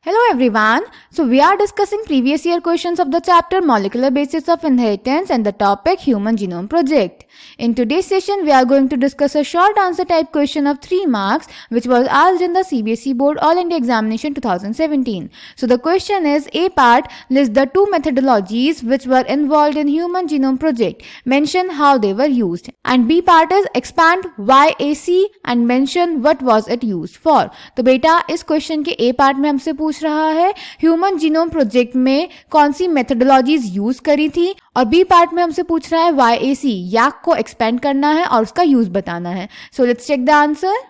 Hello everyone. So we are discussing previous year questions of the chapter Molecular Basis of Inheritance and the topic Human Genome Project. In today's session we are going to discuss a short answer type question of 3 marks which was asked in the CBSE Board All India Examination 2017. So the question is, A part, list the two methodologies which were involved in Human Genome Project. Mention how they were used. And B part is, expand YAC and mention what was it used for. तो बेटा इस question के A part में हमसे पूछ रहा है human genome project में कौन सी मेथोडोलॉजीज यूज करी थी, और बी पार्ट में हमसे पूछ रहा है YAC याक को एक्सपेंड करना है और उसका यूज बताना है. So let's check the answer.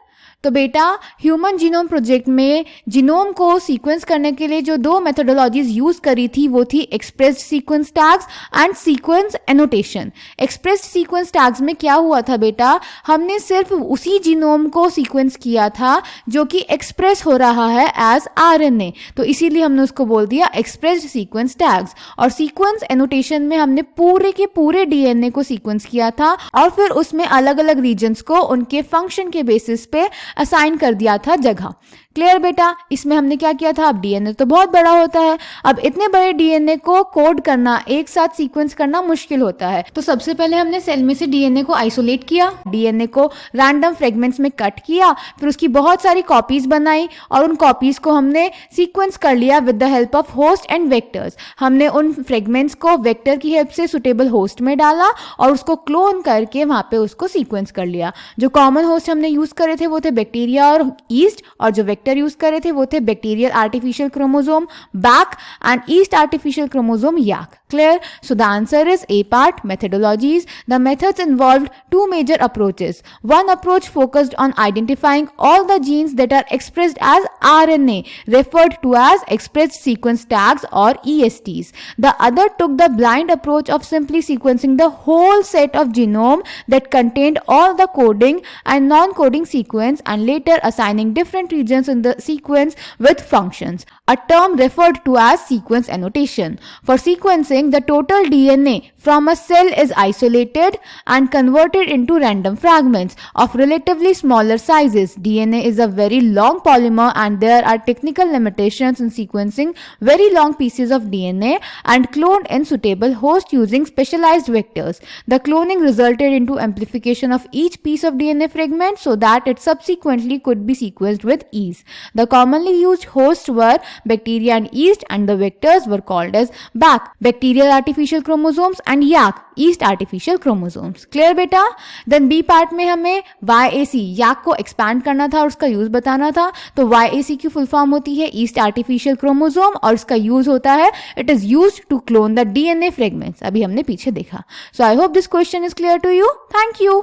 तो बेटा ह्यूमन जीनोम प्रोजेक्ट में जीनोम को सीक्वेंस करने के लिए जो दो मेथोडोलॉजीज यूज करी थी वो थी expressed sequence tags and sequence annotation. Expressed sequence tags में क्या हुआ था बेटा, हमने सिर्फ उसी जीनोम को सीक्वेंस किया था जो कि एक्सप्रेस हो रहा है एज आरएनए, तो इसीलिए हमने उसको बोल दिया एक्सप्रेस्ड सीक्वेंस टैग्स. और सीक्वेंस एनोटेशन में हमने पूरे के पूरे डीएनए को सीक्वेंस किया था और फिर उसमें अलग अलग रीजन्स को उनके फंक्शन के बेसिस पे असाइन कर दिया था जगह. क्लियर बेटा. इसमें हमने क्या किया था, अब डीएनए तो बहुत बड़ा होता है, अब इतने बड़े डीएनए को कोड करना, एक साथ सीक्वेंस करना मुश्किल होता है. तो सबसे पहले हमने सेल में से डीएनए को आइसोलेट किया, डीएनए को रैंडम फ्रेगमेंट्स में कट किया, फिर उसकी बहुत सारी कॉपीज बनाई और उन कॉपीज को हमने सीक्वेंस कर लिया with the help of host and vectors. हमने उन फ्रेगमेंट्स को वेक्टर की हेल्प से सुटेबल होस्ट में डाला और उसको क्लोन करके वहां पे उसको सीक्वेंस कर लिया. जो कॉमन होस्ट हमने यूज करे थे वो थे बैक्टीरिया और ईस्ट, और जो वेक्टर यूज करे थे वो थे bacterial artificial chromosome back and yeast artificial chromosome yak. Clear? So the answer is A part, methodologies. The methods involved two major approaches. One approach focused on identifying all the genes that are expressed as RNA, referred to as expressed sequence tags or ESTs. The other took the blind approach of simply sequencing the whole set of genome that contained all the coding and non-coding sequence and later assigning different regions in the sequence with functions, a term referred to as sequence annotation. For sequencing, the total DNA from a cell is isolated and converted into random fragments of relatively smaller sizes. DNA is a very long polymer and there are technical limitations in sequencing very long pieces of DNA and cloned in suitable host using specialized vectors. The cloning resulted into amplification of each piece of DNA fragment so that it subsequently could be sequenced with ease. The commonly used hosts were bacteria and yeast and the vectors were called as BAC, bacterial artificial chromosomes, and YAC, yeast artificial chromosomes. Clear बेटा. Then B part में हमें YAC YAC को expand करना था और उसका use बताना था. तो YAC की फुल फॉर्म होती है yeast artificial chromosome और इसका यूज होता है it is used to clone the DNA fragments. अभी हमने पीछे देखा. So I hope this question is clear to you. Thank you.